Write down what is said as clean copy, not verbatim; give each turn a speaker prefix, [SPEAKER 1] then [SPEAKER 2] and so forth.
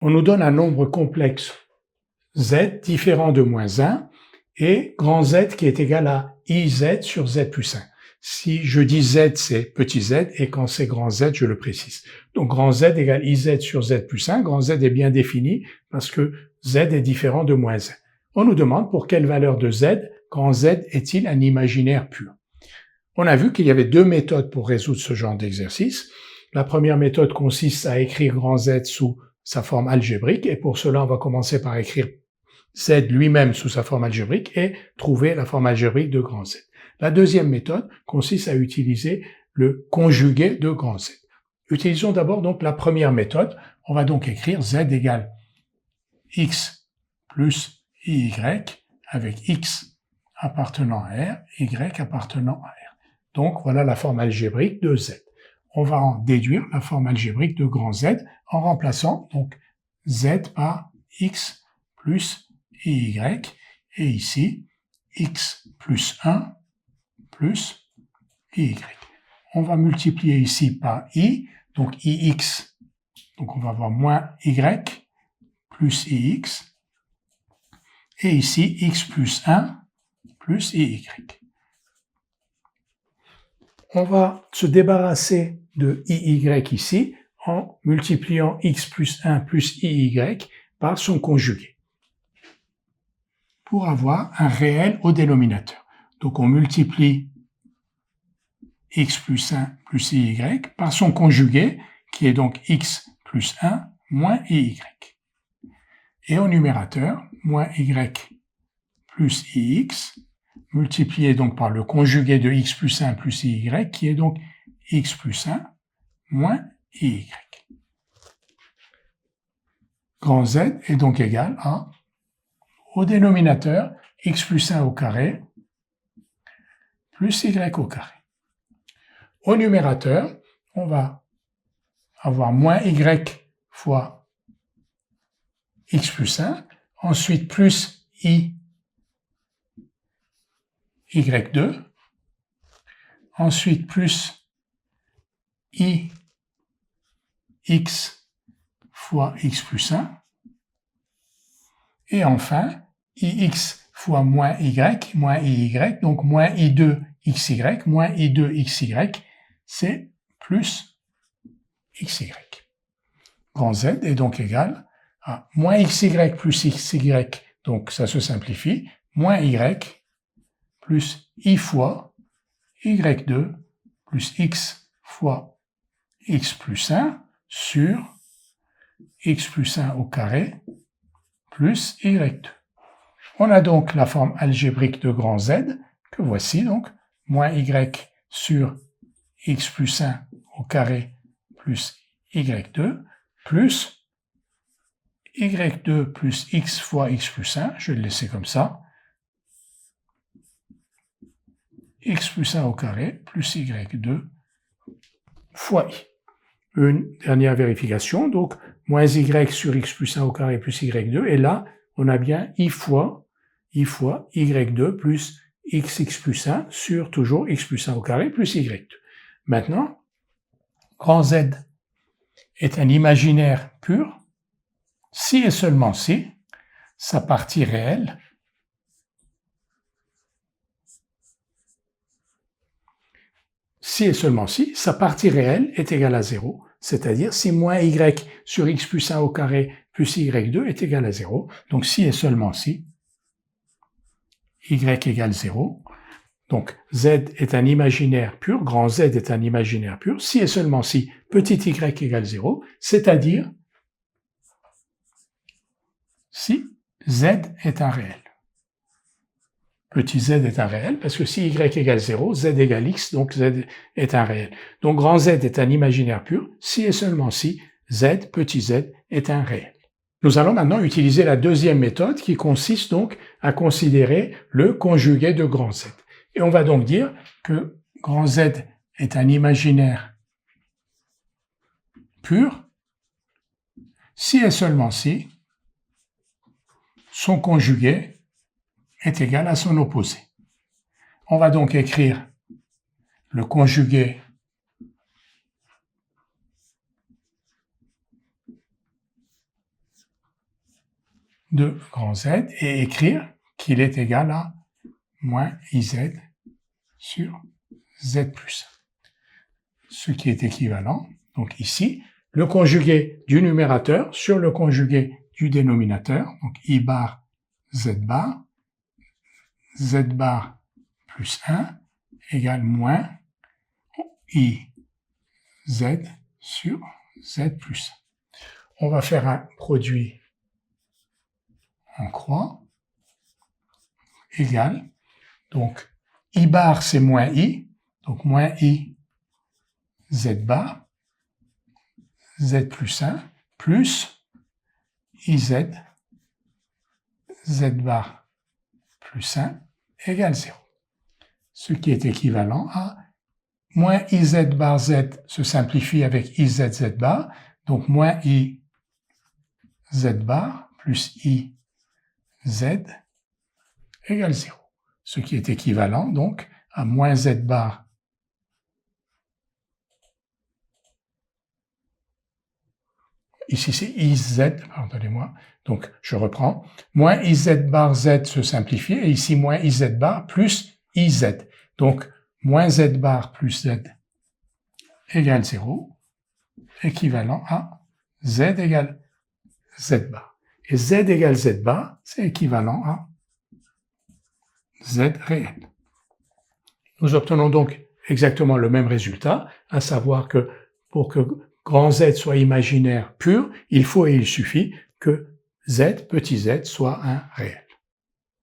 [SPEAKER 1] On nous donne un nombre complexe z différent de moins 1 et grand Z qui est égal à IZ sur Z plus 1. Si je dis Z, c'est petit z, et quand c'est grand Z, je le précise. Donc grand Z égale IZ sur Z plus 1. Grand Z est bien défini parce que Z est différent de moins 1. On nous demande pour quelle valeur de Z, grand Z est-il un imaginaire pur. On a vu qu'il y avait deux méthodes pour résoudre ce genre d'exercice. La première méthode consiste à écrire grand Z sous sa forme algébrique, et pour cela, on va commencer par écrire Z lui-même sous sa forme algébrique et trouver la forme algébrique de grand Z. La deuxième méthode consiste à utiliser le conjugué de grand Z. Utilisons d'abord donc la première méthode. On va donc écrire Z égale X plus IY avec X appartenant à R, Y appartenant à R. Donc voilà la forme algébrique de Z. On va en déduire la forme algébrique de grand Z en remplaçant donc Z par X plus IY, et ici, X plus 1 plus IY. On va multiplier ici par I, donc IX, donc on va avoir moins Y plus IX, et ici, X plus 1 plus IY. On va se débarrasser de IY ici en multipliant X plus 1 plus IY par son conjugué, pour avoir un réel au dénominateur. Donc on multiplie X plus 1 plus IY par son conjugué, qui est donc X plus 1 moins IY. Et au numérateur, moins Y plus IX, multiplié donc par le conjugué de X plus 1 plus IY, qui est donc X plus 1 moins IY. Grand Z est donc égal à, au dénominateur, X plus 1 au carré plus Y au carré. Au numérateur, on va avoir moins Y fois X plus 1, ensuite plus I Y2, ensuite plus I X fois X plus 1, et enfin IX fois moins IY, donc moins I2 XY, moins I2 XY, c'est plus XY. Grand Z est donc égal à moins XY plus XY, donc ça se simplifie, moins Y plus I fois Y2 plus X fois X plus 1 sur X plus 1 au carré plus Y2. On a donc la forme algébrique de grand Z, que voici donc, moins Y sur X plus 1 au carré plus Y2, plus Y2 plus X fois X plus 1, je vais le laisser comme ça, X plus 1 au carré plus Y2 fois I. Une dernière vérification, donc moins Y sur X plus 1 au carré plus Y2, et là, on a bien I fois Y2 plus XX plus 1 sur toujours X plus 1 au carré plus Y2. Maintenant, grand Z est un imaginaire pur si et seulement si sa partie réelle est égale à 0, c'est-à-dire si moins Y sur X plus 1 au carré plus Y2 est égal à 0, donc si et seulement si Y égale 0, donc Z est un imaginaire pur, grand Z est un imaginaire pur, si et seulement si petit y égale 0, c'est-à-dire si Z est un réel. Petit z est un réel, parce que si y égale 0, z égale x, donc z est un réel. Donc grand Z est un imaginaire pur, si et seulement si z, petit z, est un réel. Nous allons maintenant utiliser la deuxième méthode qui consiste donc à considérer le conjugué de grand Z. Et on va donc dire que grand Z est un imaginaire pur si et seulement si son conjugué est égal à son opposé. On va donc écrire le conjugué de grand Z et écrire qu'il est égal à moins IZ sur Z plus 1. Ce qui est équivalent, donc ici, le conjugué du numérateur sur le conjugué du dénominateur, donc I bar Z bar plus 1 égale moins I Z sur Z plus 1. On va faire un produit en croix égal, donc I bar c'est moins I, donc moins I Z bar, Z plus 1, plus IZ, Z bar plus 1 égale 0. Ce qui est équivalent à moins IZ bar Z se simplifie avec IZ Z bar, donc moins I Z bar plus I Z égale 0. Ce qui est équivalent donc à moins Z bar ici c'est IZ, pardonnez-moi, donc je reprends, moins IZ bar Z se simplifie, et ici moins IZ bar plus IZ. Donc moins Z bar plus Z égale 0, équivalent à Z égale Z bar. Et Z égale Z bar, c'est équivalent à Z réel. Nous obtenons donc exactement le même résultat, à savoir que pour que grand Z soit imaginaire pur, il faut et il suffit que Z, petit z, soit un réel.